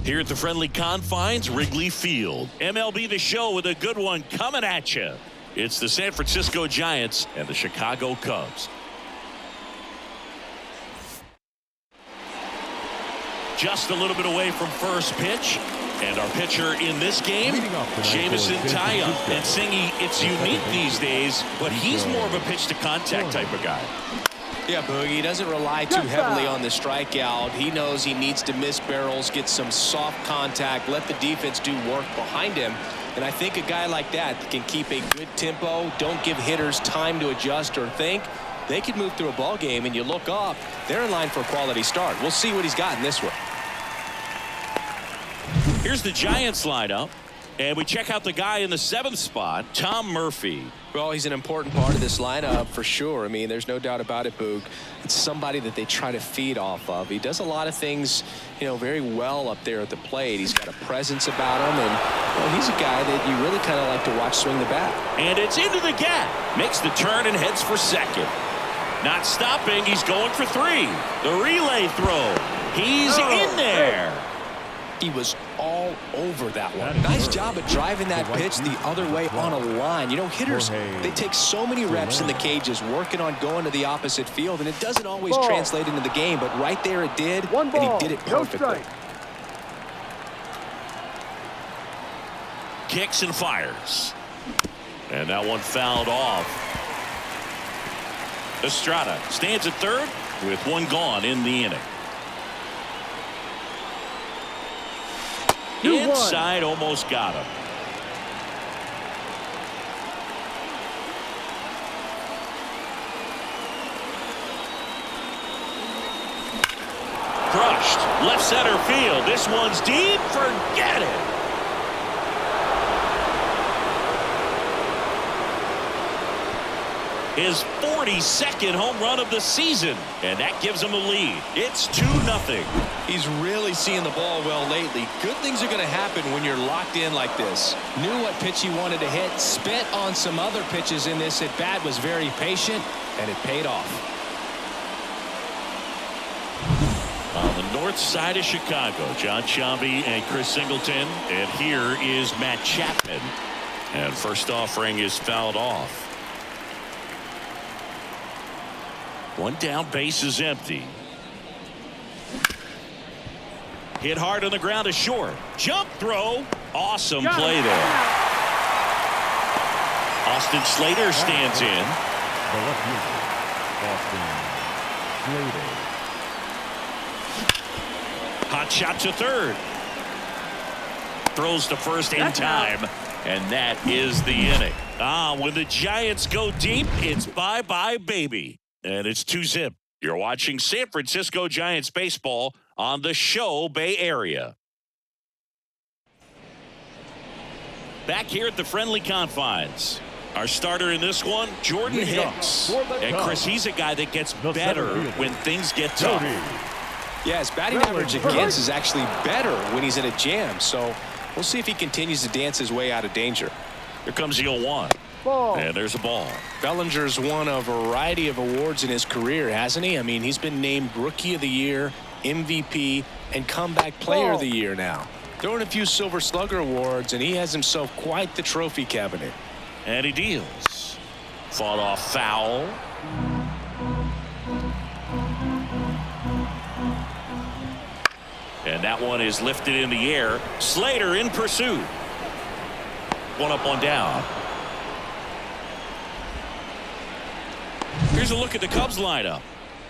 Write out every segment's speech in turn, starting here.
Here at the friendly confines, Wrigley Field. MLB The Show with a good one coming at you. It's the San Francisco Giants and the Chicago Cubs. Just a little bit away from first pitch. And our pitcher in this game, Jamison Tyum. And Singy, it's unique these days, but he's more of a pitch-to-contact type of guy. Yeah, Boogie, he doesn't rely too heavily on the strikeout. He knows he needs to miss barrels, get some soft contact, let the defense do work behind him. And I think a guy like that can keep a good tempo, don't give hitters time to adjust or think. They could move through a ball game, and you look up, they're in line for a quality start. We'll see what he's got in this one. Here's the Giants lineup, and we check out the guy in the 7th spot, Tom Murphy. Well, he's an important part of this lineup for sure. I mean, there's no doubt about it, Boog. It's somebody that they try to feed off of. He does a lot of things, very well up there at the plate. He's got a presence about him, and he's a guy that you really kind of like to watch swing the bat. And it's into the gap. Makes the turn and heads for second. Not stopping. He's going for 3. The relay throw. He's in there. He was all over that one. Nice job of driving that pitch the other way on a line. Hitters, they take so many reps in the cages working on going to the opposite field, and it doesn't always translate into the game, but right there it did, and he did it perfectly. Kicks and fires. And that one fouled off. Estrada stands at third with one gone in the inning. Inside, almost got him. Crushed. Left center field. This one's deep. Forget it. His 42nd home run of the season, and that gives him a lead. It's 2-0. He's really seeing the ball well lately. Good things are going to happen when you're locked in like this. Knew what pitch he wanted to hit, spent on some other pitches in this at bat, was very patient, and it paid off. On the north side of Chicago, John Sciambi and Chris Singleton, and here is Matt Chapman. And first offering is fouled off. One down, base is empty. Hit hard on the ground to short. Jump throw. Awesome play there. Austin Slater stands in. The left fielder, Austin Slater. Hot shot to third. Throws to first in time. And that is the inning. When the Giants go deep, it's bye-bye, baby. And it's 2-0. You're watching San Francisco Giants baseball on the Show Bay Area. Back here at the friendly confines. Our starter in this one, Jordan Hicks. And Chris, he's a guy that gets better when things get tough. Yeah, his batting average against is actually better when he's in a jam. So we'll see if he continues to dance his way out of danger. Here comes the 0-1. And there's a ball. Bellinger's won a variety of awards in his career, hasn't he? I mean, he's been named Rookie of the Year, MVP, and Comeback Player of the Year now. Throwing a few Silver Slugger awards, and he has himself quite the trophy cabinet. And he deals. Fought off foul. And that one is lifted in the air. Slater in pursuit. One up, one down. Here's a look at the Cubs lineup.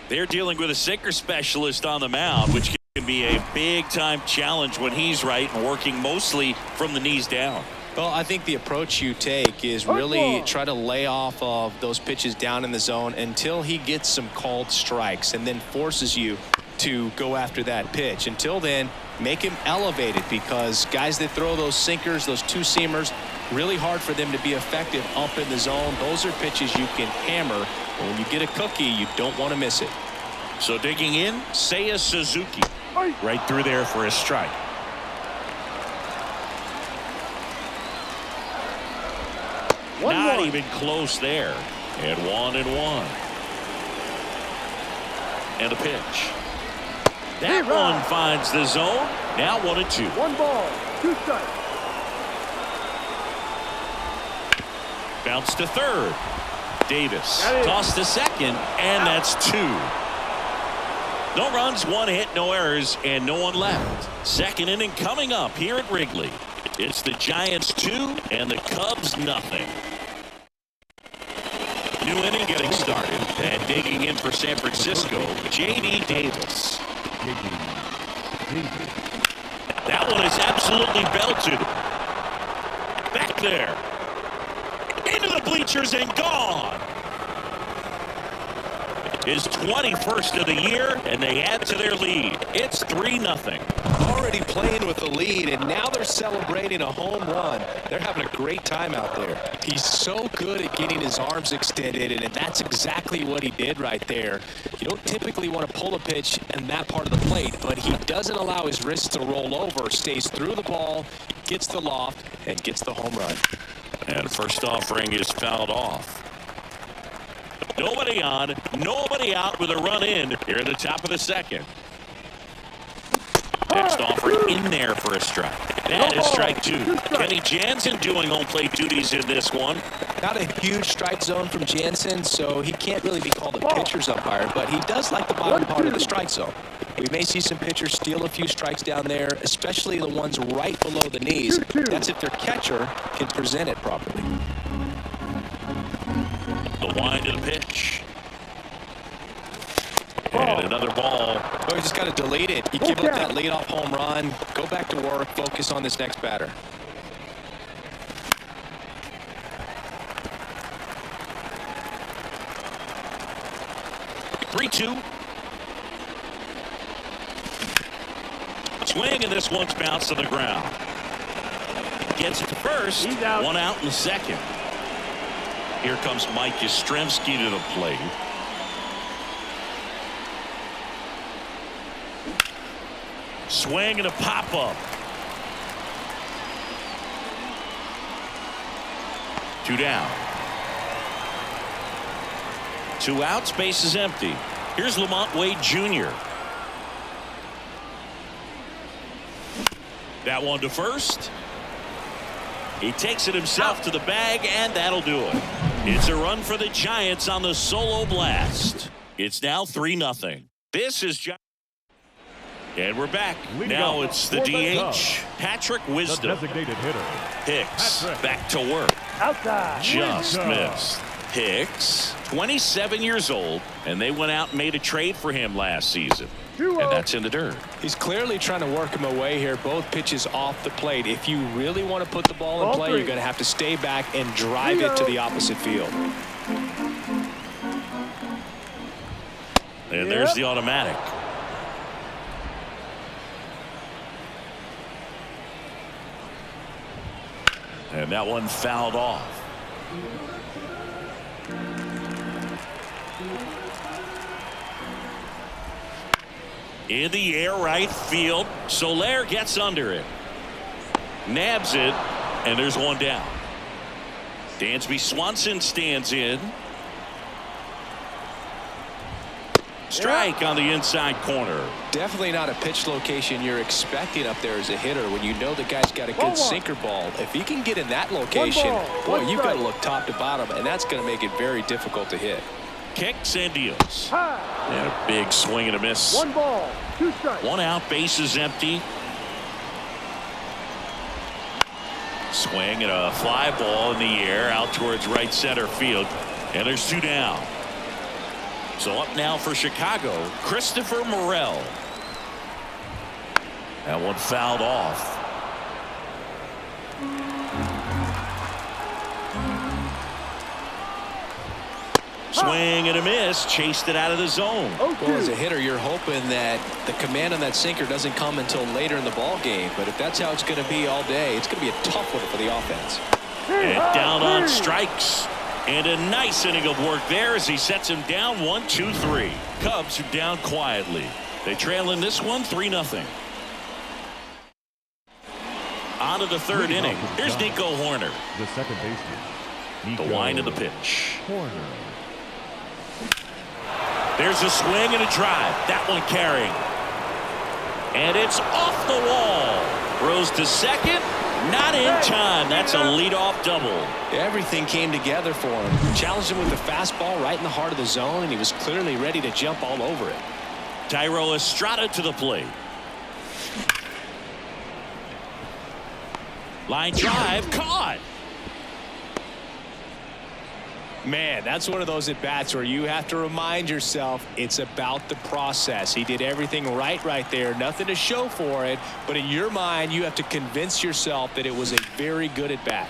They're dealing with a sinker specialist on the mound, which can be a big-time challenge when he's right and working mostly from the knees down. Well, I think the approach you take is really try to lay off of those pitches down in the zone until he gets some called strikes and then forces you to go after that pitch. Until then, make him elevated, because guys that throw those sinkers, those two-seamers, really hard for them to be effective up in the zone. Those are pitches you can hammer. But when you get a cookie, you don't want to miss it. So digging in, Seiya Suzuki. Right through there for a strike. Not even close there. And 1-1. And a pitch. That one finds the zone. Now 1-2. 1 ball, 2 strikes. Bounce to third. Davis toss to second, and that's 2. No runs, 1 hit, no errors, and no one left. Second inning coming up here at Wrigley. It's the Giants 2 and the Cubs nothing. New inning getting started, and digging in for San Francisco, J.D. Davis. That one is absolutely belted. Back there. Into the bleachers and gone. His 21st of the year, and they add to their lead. It's 3-0. Already playing with the lead, and now they're celebrating a home run. They're having a great time out there. He's so good at getting his arms extended, and that's exactly what he did right there. You don't typically want to pull a pitch in that part of the plate, but he doesn't allow his wrists to roll over, stays through the ball, gets the loft, and gets the home run. And first offering is fouled off. Nobody on, nobody out with a run in here at the top of the second. Next offering in there for a strike. That is strike 2. Kenny Jansen doing home plate duties in this one. Not a huge strike zone from Jansen, so he can't really be called a pitcher's umpire, but he does like the bottom part of the strike zone. We may see some pitchers steal a few strikes down there, especially the ones right below the knees. That's if their catcher can present it properly. The wind of the pitch. And another ball. Oh, you just got to delete it. You give up that leadoff home run, go back to work, focus on this next batter. Three-two. Swing, and this one's bounced to the ground. Gets it to first. One out in the second. Here comes Mike Yastrzemski to the plate. Swing and a pop-up. 2 down. 2 outs, base is empty. Here's Lamont Wade Jr. That one to first. He takes it himself to the bag, and that'll do it. It's a run for the Giants on the solo blast. It's now 3-0. This is Giants. And we're back. Now it's the DH, Patrick Wisdom. Designated hitter. Hicks back to work. Outside. Just missed. Hicks, 27 years old, and they went out and made a trade for him last season. And that's in the dirt. He's clearly trying to work him away here. Both pitches off the plate. If you really want to put the ball in play, you're going to have to stay back and drive it to the opposite field. And there's the automatic. And that one fouled off. In the air, right field. Soler gets under it. Nabs it, and there's one down. Dansby Swanson stands in. Strike on the inside corner. Definitely not a pitch location you're expecting up there as a hitter when you know the guy's got a good sinker ball. If he can get in that location, boy, you've got to look top to bottom, and that's going to make it very difficult to hit. Kicks and deals. And a big swing and a miss. 1 ball, 2 strikes. 1 out, base is empty. Swing and a fly ball in the air out towards right center field. And there's 2 down. So up now for Chicago, Christopher Morel. That one fouled off. Swing and a miss, chased it out of the zone. Well, as a hitter, you're hoping that the command on that sinker doesn't come until later in the ball game. But if that's how it's going to be all day, it's going to be a tough one for the offense. And down on strikes. And a nice inning of work there as he sets him down 1-2-3. Cubs are down quietly. They trail in this one 3-0. On to the 3rd inning. Here's Nico Horner. The second baseman. The wind of the pitch. Horner. There's a swing and a drive. That one carrying. And it's off the wall. Throws to second. Not in time. That's a leadoff double. Everything came together for him. Challenged him with the fastball right in the heart of the zone, and he was clearly ready to jump all over it. Tyro Estrada to the plate. Line drive caught. Man, that's one of those at-bats where you have to remind yourself it's about the process. He did everything right there. Nothing to show for it. But in your mind, you have to convince yourself that it was a very good at-bat.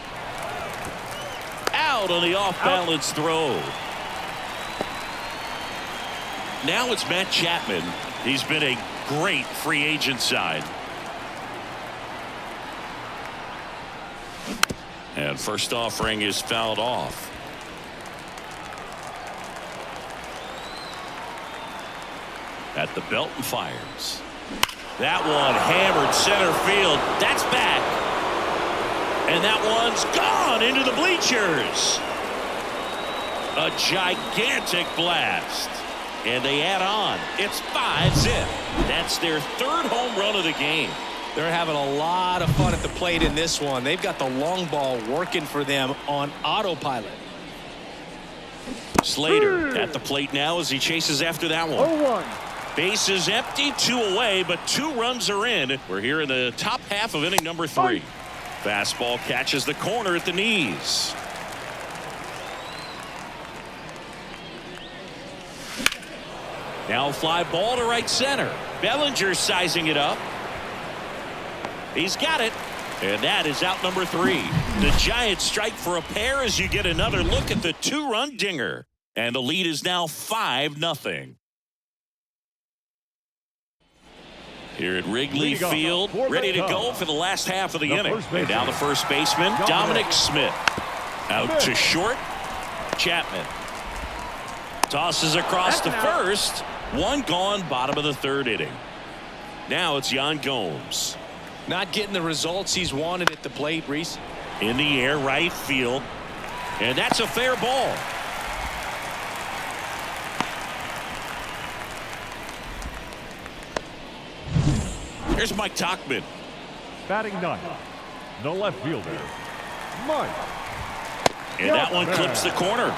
Out on the off-balance throw. Now it's Matt Chapman. He's been a great free agent sign. And first offering is fouled off. At the belt and fires. That one hammered center field. That's back. And that one's gone into the bleachers. A gigantic blast. And they add on. It's 5-zip. That's their third home run of the game. They're having a lot of fun at the plate in this one. They've got the long ball working for them on autopilot. Slater at the plate now as he chases after that one. 0-1. Base is empty, 2 away, but 2 runs are in. We're here in the top half of inning number 3. Fastball catches the corner at the knees. Now fly ball to right center. Bellinger sizing it up. He's got it. And that is out number 3. The Giants strike for a pair as you get another look at the 2-run dinger. And the lead is now 5-0. Here at Wrigley Field, ready to go for the last half of the inning. And now the first baseman, Dominic Smith. Out to short, Chapman. Tosses across to first. 1 gone, bottom of the 3rd inning. Now it's Yan Gomes. Not getting the results he's wanted at the plate, Reese. In the air, right field. And that's a fair ball. Here's Mike Tauchman. Batting 9th. The left fielder, Mike. And that one clips the corner.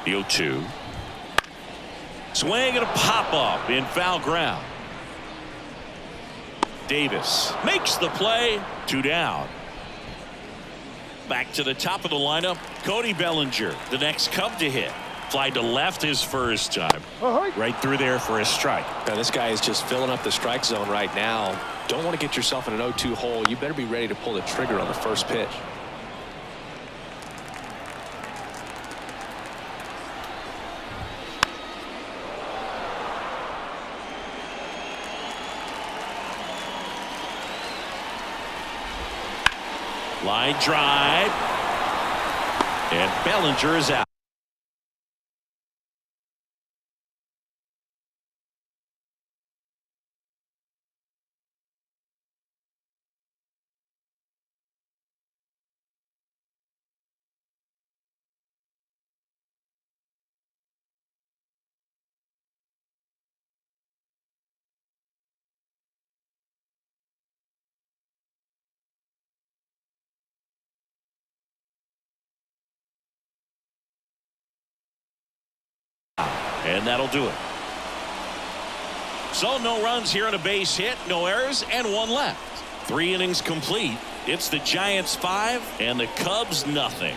The 0-2. Swing and a pop-up in foul ground. Davis makes the play. 2 down. Back to the top of the lineup, Cody Bellinger, the next Cub to hit. Fly to left his first time. Right through there for a strike. Now, this guy is just filling up the strike zone right now. Don't want to get yourself in an 0-2 hole. You better be ready to pull the trigger on the first pitch. Line drive. And Bellinger is out. And that'll do it. So no runs here on a base hit, no errors, and 1 left. 3 innings complete. It's the Giants 5 and the Cubs nothing.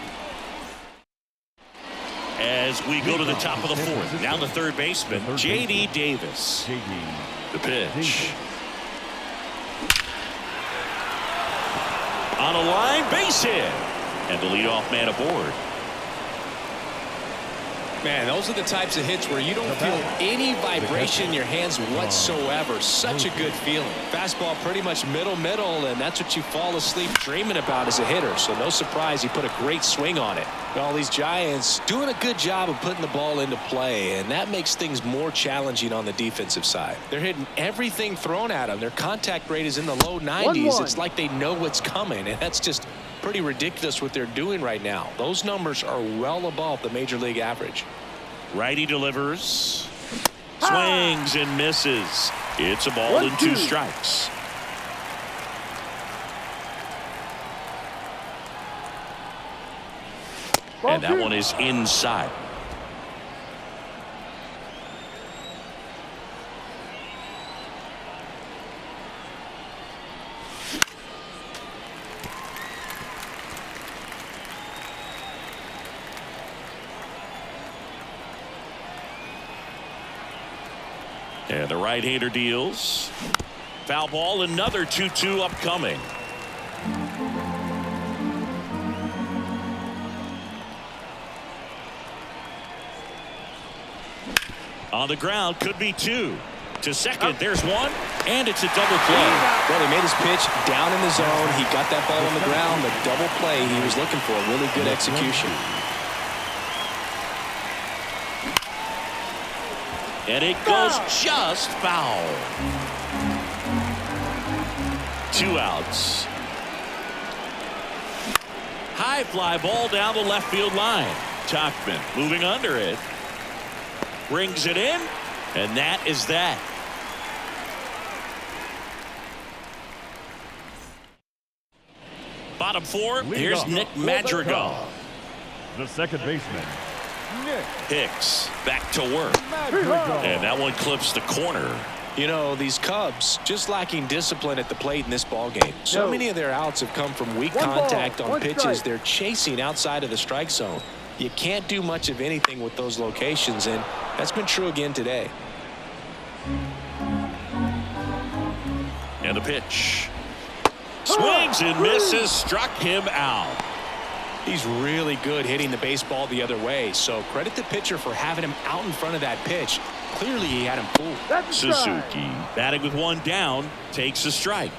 As we go to the top of the 4th. Now the third baseman, J.D. Davis. The pitch. On a line, base hit. And the leadoff man aboard. Man, those are the types of hits where you don't feel any vibration in your hands whatsoever. Such a good feeling. Fastball pretty much middle, and that's what you fall asleep dreaming about as a hitter. So no surprise he put a great swing on it. All these Giants doing a good job of putting the ball into play, and that makes things more challenging on the defensive side. They're hitting everything thrown at them. Their contact rate is in the low 90s. It's like they know what's coming, and that's just pretty ridiculous what they're doing right now. Those numbers are well above the major league average. Righty delivers, swings and misses. It's a ball and 2 strikes. And that one is inside. And the right-hander deals. Foul ball, another 2-2 upcoming. On the ground, could be 2. To second, there's 1, and it's a double play. Well, he made his pitch down in the zone. He got that ball on the ground. The double play he was looking for. Really good execution. And it goes just foul. 2 outs. High fly ball down the left field line. Tachman moving under it. Brings it in, and that is that. Bottom 4, here's Nick Madrigal. The second baseman, Nick Hicks back to work. And that one clips the corner. You know, these Cubs just lacking discipline at the plate in this ball game. So many of their outs have come from weak contact on pitches they're chasing outside of the strike zone. You can't do much of anything with those locations, and that's been true again today. And the pitch. Swings and misses, struck him out. He's really good hitting the baseball the other way, so credit the pitcher for having him out in front of that pitch. Clearly he had him fooled. Suzuki batting with 1 down, takes a strike.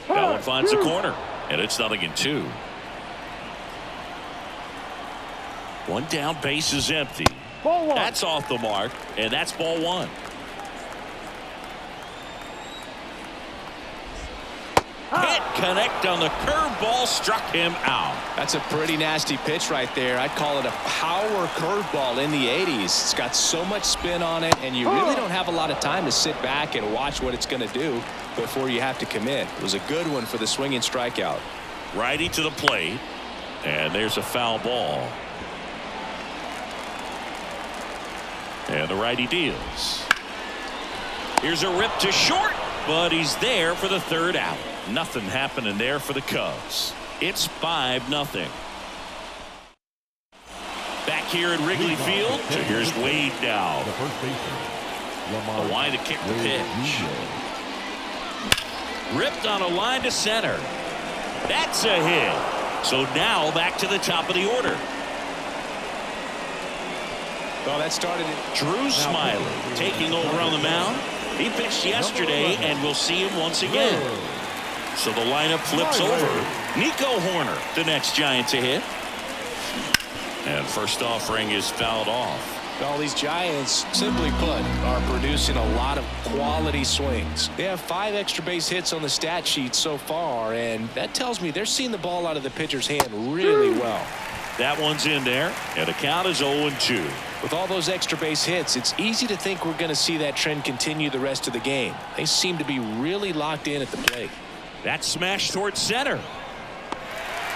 That one finds the corner, and it's 0-2. 1 down, base is empty. That's off the mark, and that's ball 1. Hit connect on the curveball, struck him out. That's a pretty nasty pitch right there. I'd call it a power curveball in the 80s. It's got so much spin on it, and you really don't have a lot of time to sit back and watch what it's going to do before you have to commit. It was a good one for the swinging strikeout. Righty to the plate, and there's a foul ball. And the righty deals. Here's a rip to short, but he's there for the 3rd out. Nothing happening there for the Cubs. It's 5-0. Back here at Wrigley Field, here's Wade now. the first baseman, A line to kick the pitch. Ripped on a line to center. That's a hit. So now back to the top of the order. Well, that started it. Drew Smiley taking over on the mound. He pitched yesterday, and we'll see him once again. So the lineup flips over. Nico Horner, the next Giant to hit. And first offering is fouled off. All these Giants, simply put, are producing a lot of quality swings. They have 5 extra base hits on the stat sheet so far, and that tells me they're seeing the ball out of the pitcher's hand really well. That one's in there, and the count is 0-2. With all those extra base hits, it's easy to think we're going to see that trend continue the rest of the game. They seem to be really locked in at the plate. That smash towards center.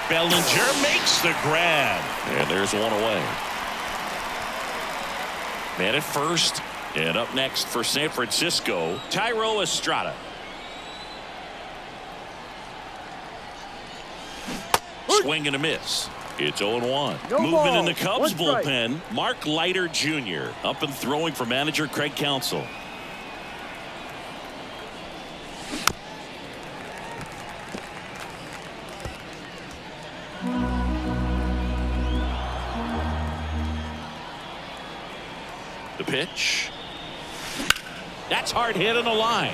Bellinger makes the grab, and there's one away. Man at first, and up next for San Francisco, Thairo Estrada. Swing and a miss. It's 0-1. Movement in the Cubs bullpen. Mark Leiter Jr. up and throwing for manager Craig Counsell. The pitch. That's hard hit on the line.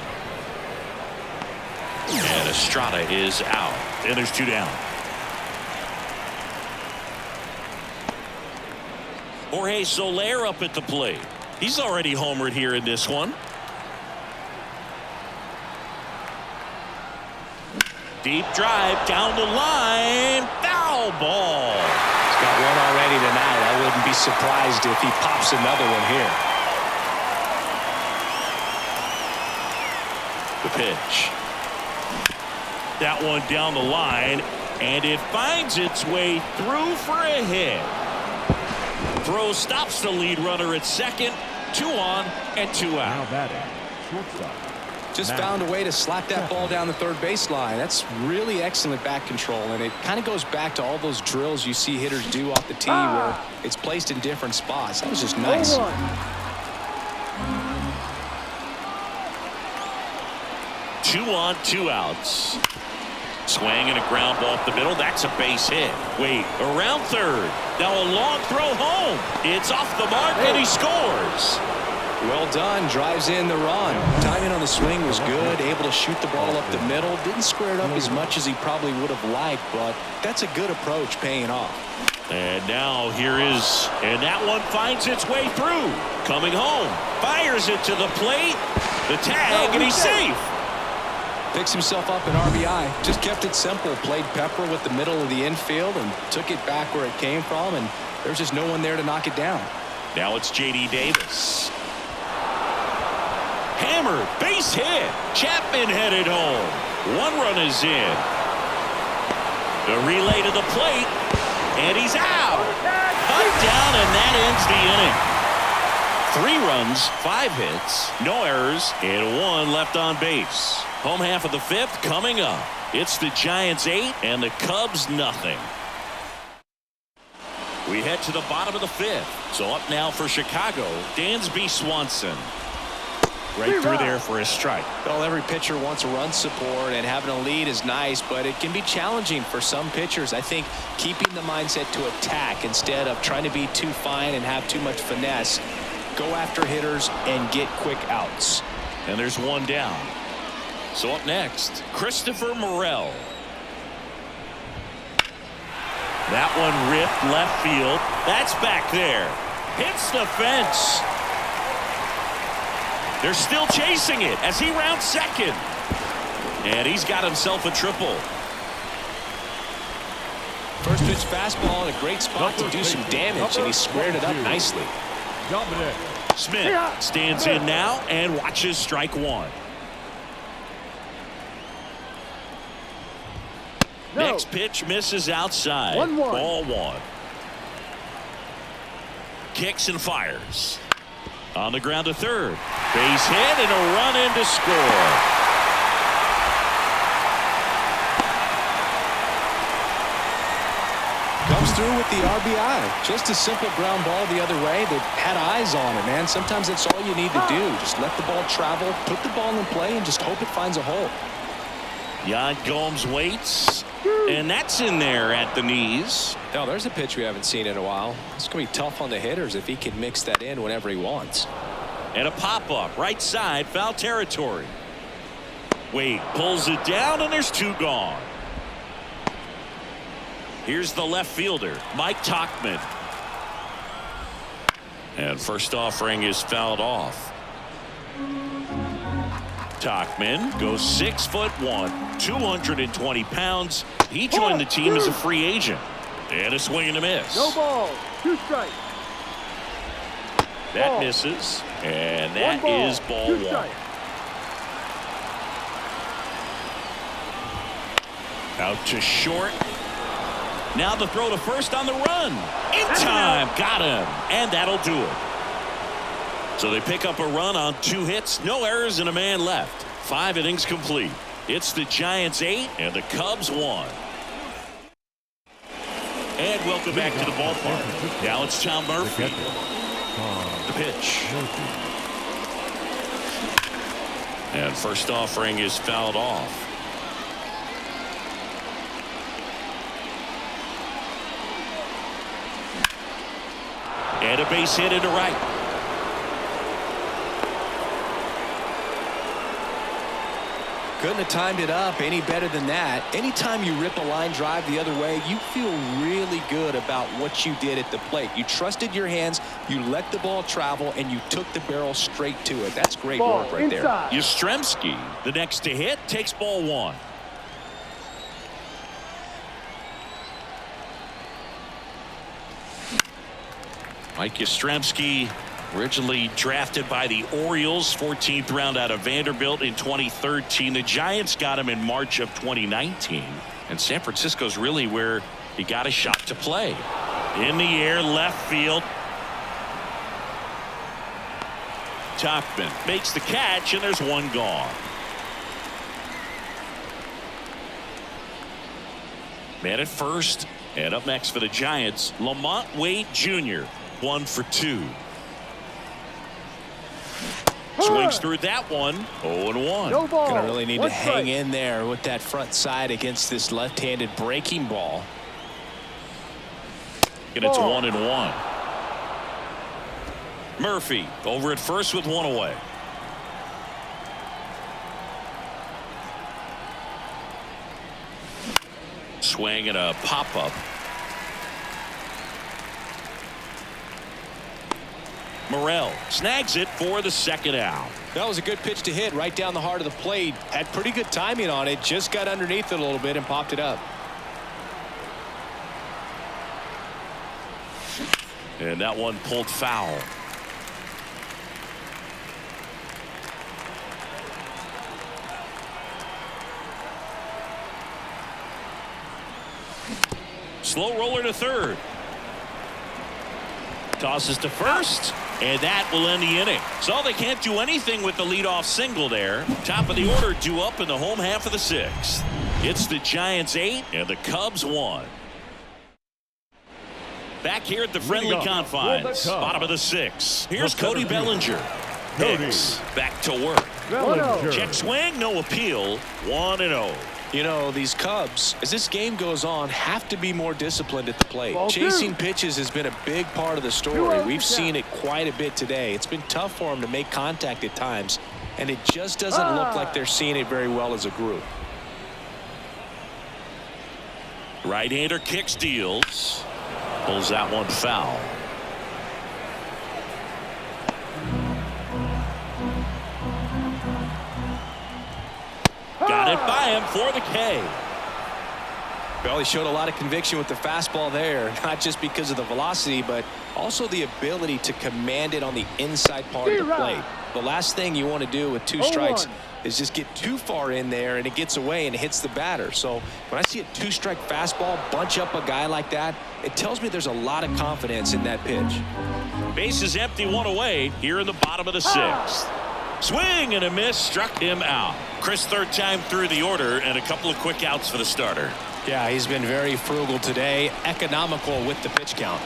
And Estrada is out. And there's 2 down. Jorge Soler up at the plate. He's already homered here in this one. Deep drive down the line. Foul ball. He's got one already tonight. I wouldn't be surprised if he pops another one here. The pitch. That one down the line, and it finds its way through for a hit. Throw stops the lead runner at second. 2 on and 2 Now out. batting, shortstop. Just Now. found a way to slap that ball down the third baseline. That's really excellent back control, and it kind of goes back to all those drills you see hitters do off the tee where it's placed in different spots. That was just nice. 0-1. 2 on, 2 outs. Swing and a ground ball up the middle. That's a base hit. Wait, around third. Now a long throw home. It's off the mark and he scores. Well done. Drives in the run. Timing on the swing was good. Able to shoot the ball up the middle. Didn't square it up as much as he probably would have liked, but that's a good approach paying off. And now here is, and that one finds its way through. Coming home. Fires it to the plate. The tag, and he's safe. Picks himself up an RBI. Just kept it simple. Played pepper with the middle of the infield and took it back where it came from, and there's just no one there to knock it down. Now it's J.D. Davis. Hammered, base hit. Chapman headed home. 1 run is in. The relay to the plate, and he's out. Cut down, and that ends the inning. 3 runs, 5 hits, no errors, and 1 left on base. Home half of the 5th coming up. It's the Giants 8 and the Cubs nothing. We head to the bottom of the 5th. So up now for Chicago, Dansby Swanson. Right through there for a strike. Well, every pitcher wants a run support, and having a lead is nice, but it can be challenging for some pitchers. I think keeping the mindset to attack instead of trying to be too fine and have too much finesse. Go after hitters and get quick outs. And there's 1 down. So up next, Christopher Morel. That one ripped left field. That's back there. Hits the fence. They're still chasing it as he rounds second. And he's got himself a triple. First pitch fastball in a great spot to do some damage, and he squared it up nicely. Dominic. Smith stands in now and watches strike 1. No. Next pitch misses outside. 1-1. Ball 1. Kicks and fires. On the ground to third. Base hit and a run in to score. Comes through with the RBI. Just a simple ground ball the other way that had eyes on it, man. Sometimes that's all you need to do. Just let the ball travel, put the ball in play, and just hope it finds a hole. Yan Gomes waits. And that's in there at the knees. Now, there's a pitch we haven't seen in a while. It's going to be tough on the hitters if he can mix that in whenever he wants. And a pop-up. Right side. Foul territory. Wade pulls it down, and there's 2 gone. Here's the left fielder, Mike Tauchman. And first offering is fouled off. Tauchman goes 6'1", 220 pounds. He joined the team as a free agent. And a swing and a miss. No ball. 2 strikes. That Ball. misses. And that 1 ball. is ball 2 1. strikes. Out to short. Now the throw to first on the run. In time. Got him. And that'll do it. So they pick up a run on 2 hits. No errors and a man left. 5 innings complete. It's the Giants 8 and the Cubs 1. And welcome back to the ballpark. Now it's Tom Murphy. The pitch. And first offering is fouled off. And a base hit into right. Couldn't have timed it up any better than that. Anytime you rip a line drive the other way, you feel really good about what you did at the plate. You trusted your hands, you let the ball travel, and you took the barrel straight to it. That's great work right there. Yastrzemski, the next to hit, takes ball one. Mike Yastrzemski, originally drafted by the Orioles, 14th round out of Vanderbilt in 2013. The Giants got him in March of 2019. And San Francisco's really where he got a shot to play. In the air, left field. Tauchman makes the catch, and there's one gone. Man at first, and up next for the Giants, Lamont Wade Jr., 1 for 2. Swings through that one. 0-1. No ball. Gonna really need One to hang strike. in there with that front side against this left-handed breaking ball. And it's Ball. 1-1. Murphy over at first with one away. Swing and a pop-up. Morel snags it for the second out. That was a good pitch to hit right down the heart of the plate. Had pretty good timing on it. Just got underneath it a little bit and popped it up. And that one pulled foul. Slow roller to third. Tosses to first, and that will end the inning. So they can't do anything with the leadoff single there. Top of the order due up in the home half of the sixth. It's the Giants 8 and the Cubs 1. Back here at the friendly confines, bottom of the sixth. Here's Cody Bellinger. Hicks back to work. Bellinger. Check swing, no appeal. 1-0. You know, these Cubs, as this game goes on, have to be more disciplined at the plate. Ball Chasing two. pitches has been a big part of the story. We've seen it quite a bit today. It's been tough for them to make contact at times, and it just doesn't look like they're seeing it very well as a group. Right-hander kicks, deals. Pulls that one foul. Got it by him for the K. Well, he showed a lot of conviction with the fastball there, not just because of the velocity, but also the ability to command it on the inside part of the plate. The last thing you want to do with two strikes is just get too far in there and it gets away and hits the batter. So when I see a two-strike fastball bunch up a guy like that, it tells me there's a lot of confidence in that pitch. Base is empty, one away here in the bottom of the sixth. Swing and a miss, struck him out. Chris, third time through the order, and a couple of quick outs for the starter. Yeah, he's been very frugal today, economical with the pitch count.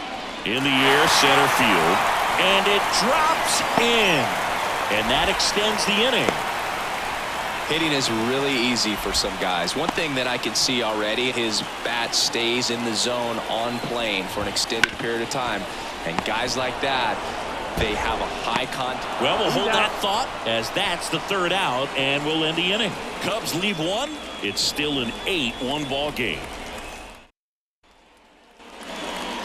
In the air, center field, and it drops in, and that extends the inning. Hitting is really easy for some guys. One thing that I can see already, his bat stays in the zone on plane for an extended period of time. And guys like that, they have a high contact. Well, we'll hold that thought as that's the third out, and we'll end the inning. Cubs leave one. It's still an 8-1 ball game.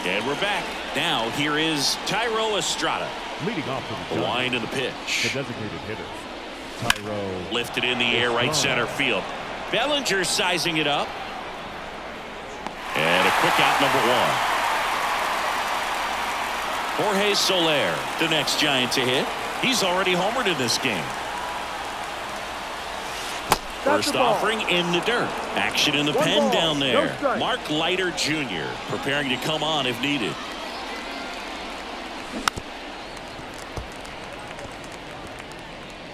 And we're back. Now here is Thairo Estrada. Leading off for The the wind and the Giants, the pitch. designated hitters. Thairo. Lifted in the air, right center field. Bellinger sizing it up. And a quick out, number one. Jorge Soler, the next Giant to hit. He's already homered in this game. First offering in the dirt. Action in the pen down there. Mark Leiter Jr. preparing to come on if needed.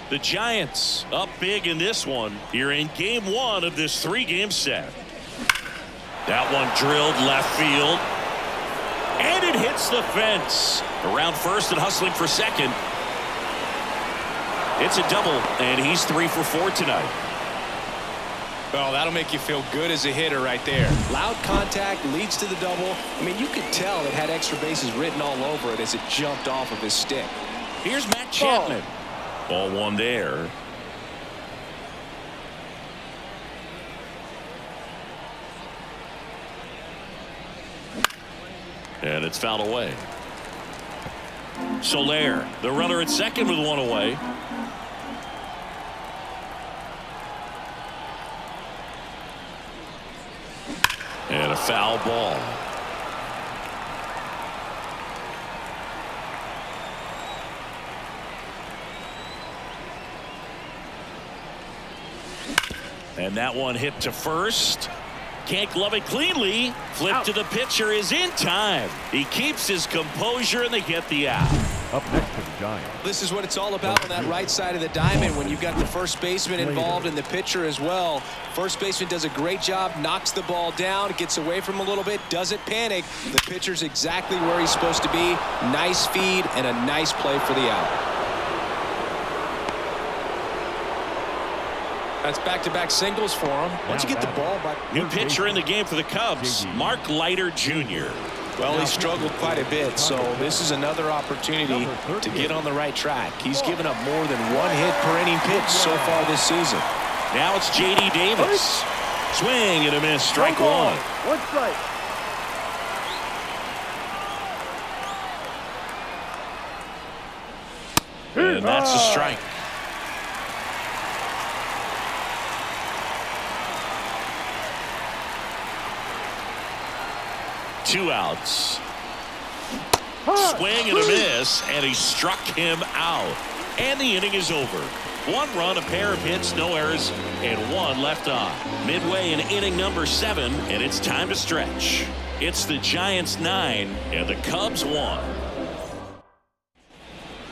The Giants up big in this one here in game one of this three-game set. That one drilled left field. And it hits the fence. Around first and hustling for second. It's a double, and he's 3 for 4 tonight. Well, that'll make you feel good as a hitter right there. Loud contact leads to the double. I mean, you could tell it had extra bases written all over it as it jumped off of his stick. Here's Matt Chapman. Ball one there. And it's fouled away. Soler, the runner at second with one away. And a foul ball. And that one hit to first. Can't glove it cleanly. Flip to the pitcher is in time. He keeps his composure and they get the out. Up next to the Giants. This is what it's all about on that right side of the diamond when you've got the first baseman involved and the pitcher as well. First baseman does a great job, knocks the ball down, gets away from him a little bit, doesn't panic. The pitcher's exactly where he's supposed to be. Nice feed and a nice play for the out. That's back-to-back singles for him. Once you get the ball back. New pitcher in the game for the Cubs, Mark Leiter Jr. Well, he struggled quite a bit, so this is another opportunity to get on the right track. He's given up more than one hit per inning pitch so far this season. Now it's J.D. Davis. Swing and a miss, strike one. One strike. And that's a strike. Two outs. Swing and a miss, and he struck him out. And the inning is over. One run, a pair of hits, no errors, and one left on. Midway in inning number 7, and it's time to stretch. It's the Giants 9 and the Cubs 1.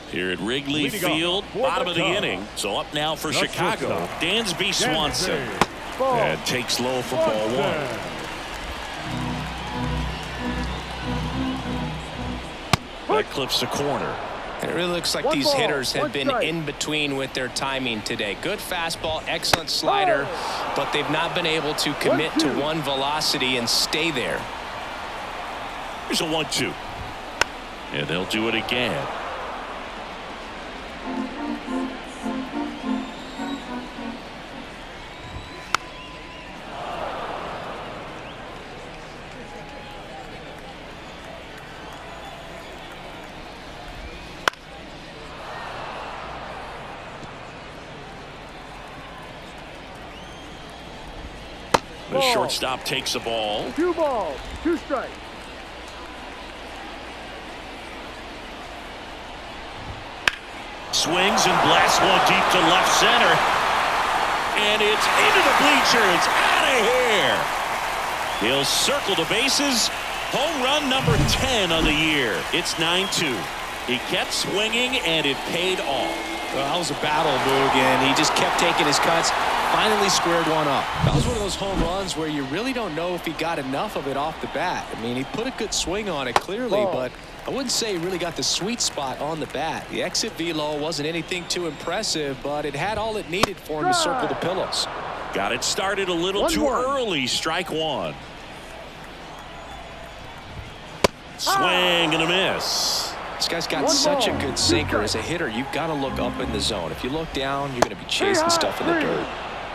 Here at Wrigley Field, bottom of the inning. So up now for Chicago, Dansby Swanson. And takes low for ball 1. That clips the corner. It really looks like these hitters have been in between with their timing today. Good fastball, excellent slider, but they've not been able to commit to one velocity and stay there. Here's a 1-2. And they'll do it again. The shortstop takes the ball. 2 balls, 2 strikes. Swings and blasts one deep to left center. And it's into the bleachers. Out of here. He'll circle the bases. Home run number 10 on the year. It's 9-2. He kept swinging and it paid off. Well, that was a battle, Boog, he just kept taking his cuts. Finally squared one up. That was one of those home runs where you really don't know if he got enough of it off the bat. I mean, he put a good swing on it clearly, but I wouldn't say he really got the sweet spot on the bat. The exit velo wasn't anything too impressive, but it had all it needed for him to circle the pillows. Got it started a little too early. Strike one. Swing and a miss. This guy's got such a good sinker. As a hitter, you've got to look up in the zone. If you look down, you're going to be chasing stuff in the dirt.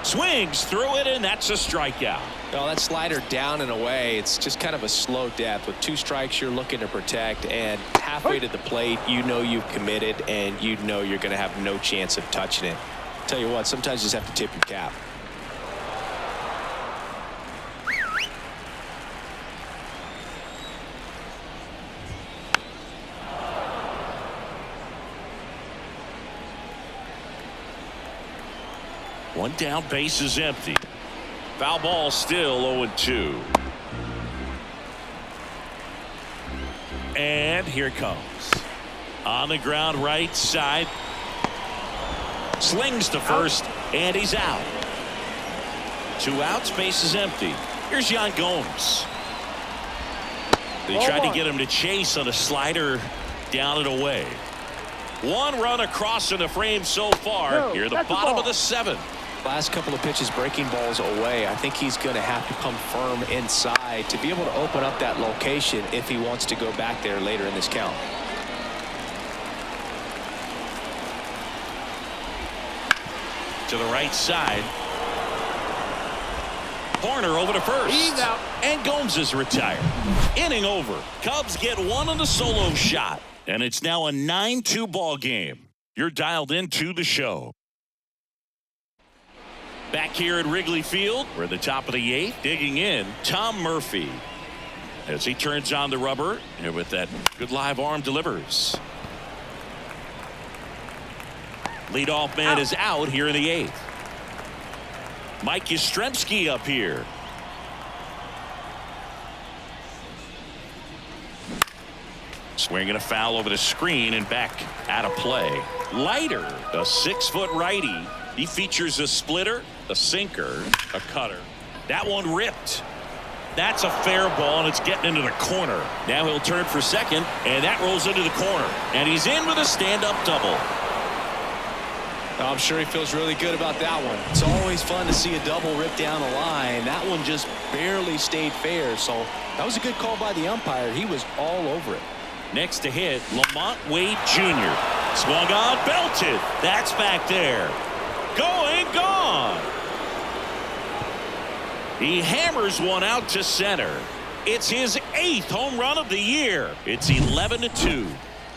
Swings through it, and that's a strikeout. Well, that slider down and away, it's just kind of a slow death. With 2 strikes, you're looking to protect, and halfway to the plate, you know you've committed, and you know you're going to have no chance of touching it. Tell you what, sometimes you just have to tip your cap. One down, base is empty. Foul ball still 0-2. And here it comes. On the ground, right side. Slings to first, and he's out. 2 outs, base is empty. Here's Yan Gomes. They tried to get him to chase on a slider down and away. 1 run across in the frame so far. Here at the bottom of the 7th. Last couple of pitches breaking balls away. I think he's going to have to come firm inside to be able to open up that location if he wants to go back there later in this count. To the right side. Horner over to first. He's out. And Gomes is retired. Inning over. Cubs get one on the solo shot. And it's now a 9-2 ball game. You're dialed into the show. Back here at Wrigley Field, we're at the top of the 8th. Digging in, Tom Murphy. As he turns on the rubber, and with that good live arm delivers. Leadoff man is out here in the 8th. Mike Yastrzemski up here. Swinging a foul over the screen and back out of play. Leiter, a 6-foot righty. He features a splitter, a sinker, a cutter. That one ripped. That's a fair ball, and it's getting into the corner. Now he'll turn for second, and that rolls into the corner. And he's in with a stand-up double. I'm sure he feels really good about that one. It's always fun to see a double rip down the line. That one just barely stayed fair, so that was a good call by the umpire. He was all over it. Next to hit, Lamont Wade Jr. Swung on, belted. That's back there. Going, gone. He hammers one out to center. It's his 8th home run of the year. It's 11-2.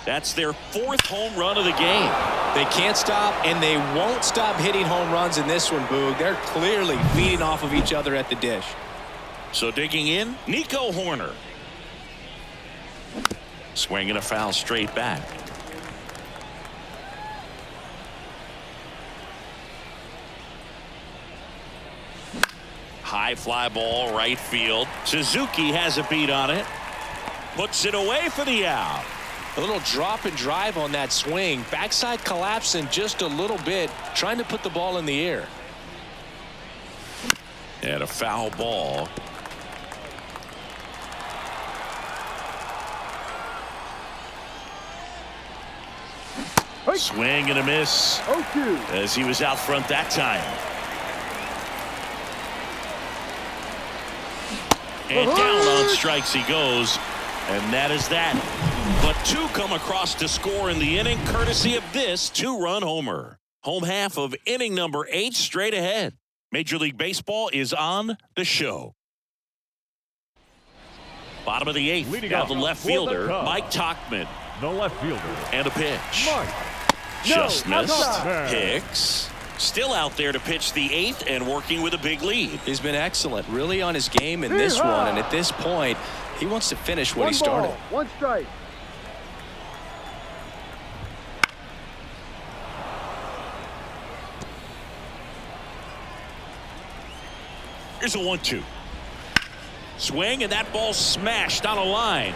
That's their 4th home run of the game. They can't stop, and they won't stop hitting home runs in this one, Boog. They're clearly feeding off of each other at the dish. So digging in, Nico Horner. Swinging a foul straight back. High fly ball right field. Suzuki has a beat on it. Puts it away for the out. A little drop and drive on that swing. Backside collapsing just a little bit, trying to put the ball in the air. And a foul ball. Swing and a miss 0-2. as he was out front that time. And down on strikes he goes. And that is that. But 2 come across to score in the inning, courtesy of this 2-run homer. Home half of inning number 8 straight ahead. Major League Baseball is on the show. Bottom of the 8th. Leading Now off the left for the fielder, Cubs. Mike Tauchman. The left fielder, And a pitch. Mike. Just missed. outside. Hicks still out there to pitch the 8th and working with a big lead. He's been excellent, really on his game in this one. And at this point, he wants to finish what he started. 1 strike. Here's a 1-2. Swing, and that ball smashed on a line.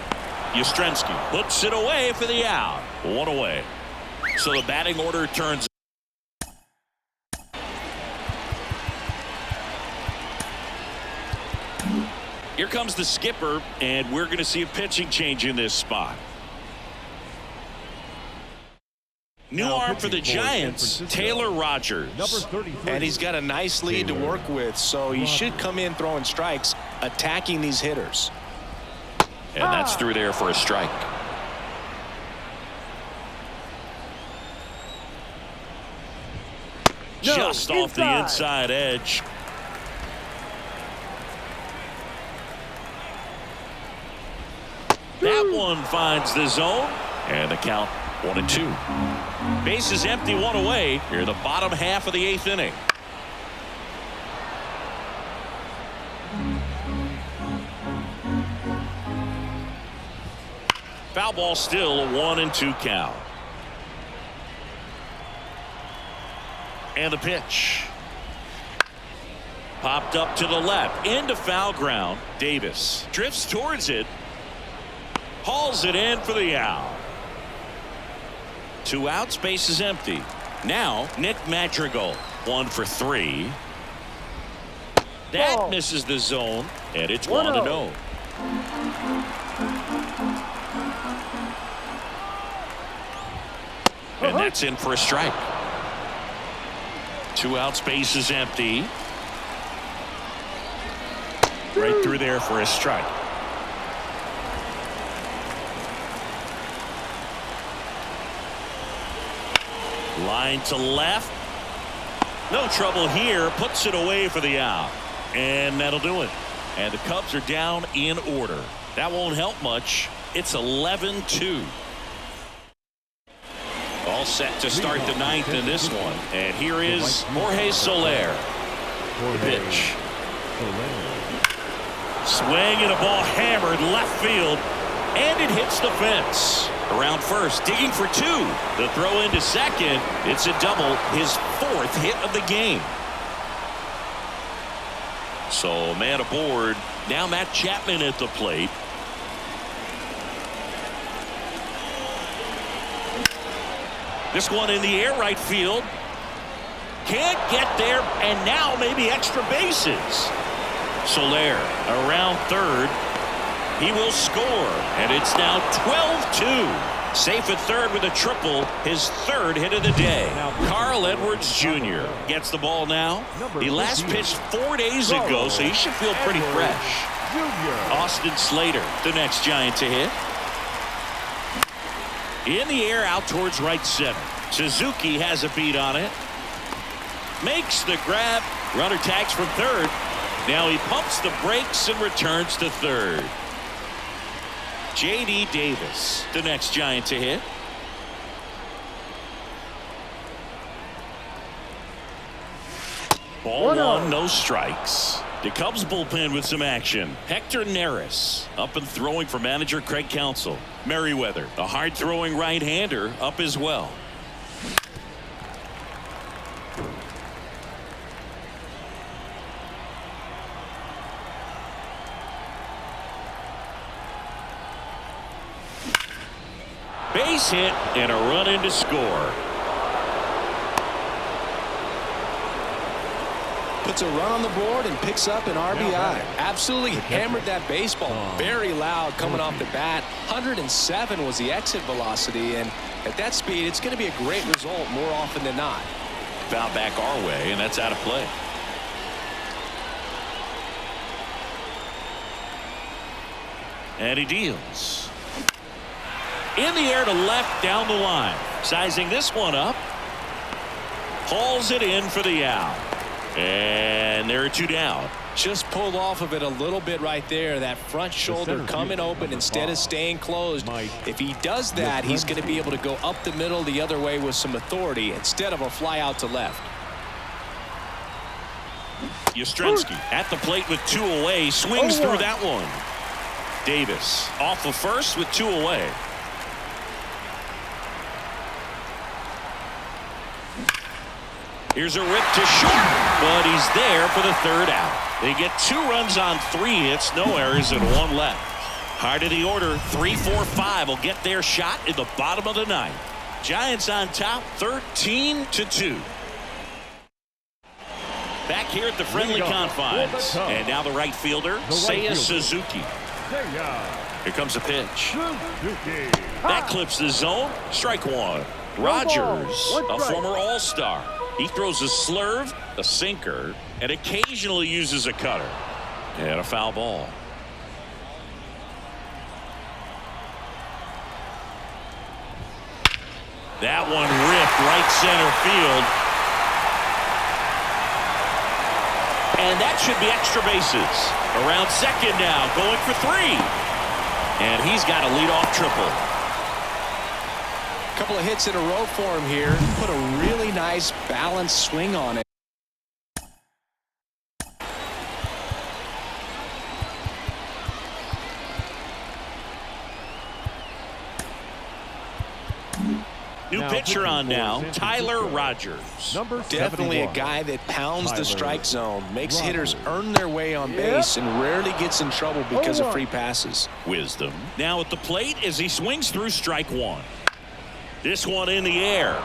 Yastrzemski puts it away for the out. 1 away. So the batting order turns. Here comes the skipper, and we're going to see a pitching change in this spot. New Now arm for the pitching for San Giants, Francisco. Taylor Rogers. Number 33. And he's got a nice lead to Taylor work with, so he should come in throwing strikes, attacking these hitters. And that's through there for a strike. No, Just off the inside. inside edge. That one finds the zone, and the count 1-2. Bases empty, 1 away. Here, the bottom half of the 8th inning. Foul ball still, a 1-2 count. And the pitch. Popped up to the left, into foul ground. Davis drifts towards it. Hauls it in for the out. 2 outs, base is empty. Now Nick Madrigal, 1 for 3. That Ball. misses the zone, and it's 1-0. 1-0. And that's in for a strike. 2 outs, base is empty. Right through there for a strike. Line to left. No trouble here. Puts it away for the out. And that'll do it. And the Cubs are down in order. That won't help much. It's 11-2. All set to start the ninth in this one. And here is Jorge Soler. The pitch. Swing and a ball hammered left field. And it hits the fence. Around first, digging for two. The throw into second. It's a double, his fourth hit of the game. So man aboard. Now Matt Chapman at the plate. This one in the air right field. Can't get there, and now maybe extra bases. Soler around third. He will score, and it's now 12-2. Safe at third with a triple, his third hit of the day. Carl Edwards Jr. gets the ball now. He last pitched 4 days ago, so he should feel pretty fresh. Austin Slater, the next Giant to hit. In the air out towards right center. Suzuki has a beat on it. Makes the grab. Runner tags from third. Now he pumps the brakes and returns to third. J.D. Davis, the next Giant to hit. Ball one, no strikes. The Cubs bullpen with some action. Hector Neris up and throwing for manager Craig Counsell. Merriweather, a hard-throwing right-hander, up as well. Base hit and a run in to score. Puts a run on the board and picks up an RBI. Absolutely hammered that baseball. Very loud coming off the bat. 107 was the exit velocity, and at that speed it's going to be a great result more often than not. Foul back our way, and that's out of play. And he deals. In the air to left down the line. Sizing this one up. Hauls it in for the out. And there are two down. Just pulled off of it a little bit right there. That front shoulder coming open instead of staying closed. If he does that, he's going to be able to go up the middle the other way with some authority instead of a fly out to left. Yastrzemski at the plate with two away. Swings through that one. Davis off of first with two away. Here's a rip to short, but he's there for the third out. They get 2 runs on 3 hits, no errors, and 1 left. Heart of the order, 3, 4, 5 will get their shot in the bottom of the ninth. Giants on top, 13-2. Back here at the friendly confines, and now the right fielder, Seiya Suzuki. Here comes a pitch. That clips the zone. Strike one. Rogers, a former All-Star. He throws a slurve, a sinker, and occasionally uses a cutter. And a foul ball. That one ripped right center field. And that should be extra bases. Around second now, going for 3. And he's got a leadoff triple. Couple of hits in a row for him here. Put a really nice balanced swing on it. New pitcher on now, Tyler Rogers. Definitely a guy that pounds the strike zone, makes hitters earn their way on base, and rarely gets in trouble because of free passes. Wisdom now at the plate as he swings through strike one. This one in the air.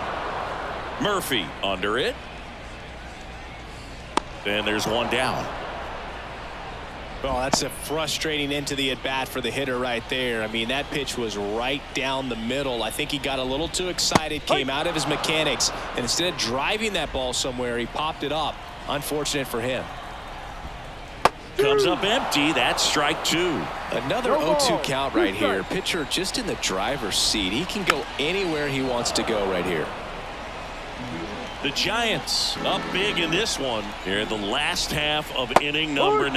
Murphy under it. And there's one down. Well, that's a frustrating end to the at-bat for the hitter right there. I mean, that pitch was right down the middle. I think he got a little too excited, came out of his mechanics, and instead of driving that ball somewhere, he popped it up. Unfortunate for him. Comes up empty. That's strike 2. Another 0-2 count right here. Pitcher just in the driver's seat. He can go anywhere he wants to go right here. The Giants up big in this one. They're the last half of inning number 9.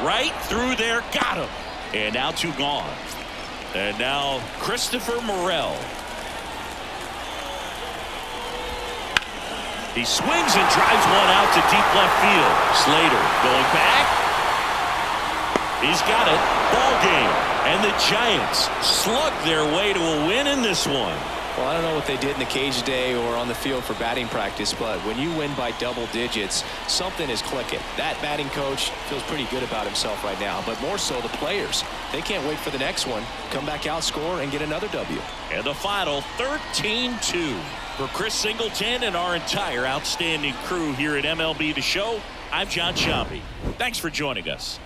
Right through there, got him. And now 2 gone. And now Christopher Morel. He swings and drives one out to deep left field. Slater going back. He's got it. Ball game. And the Giants slug their way to a win in this one. Well, I don't know what they did in the cage today or on the field for batting practice, but when you win by double digits, something is clicking. That batting coach feels pretty good about himself right now, but more so the players. They can't wait for the next one. Come back out, score, and get another W. And the final 13-2. For Chris Singleton and our entire outstanding crew here at MLB The Show, I'm John Sciambi. Thanks for joining us.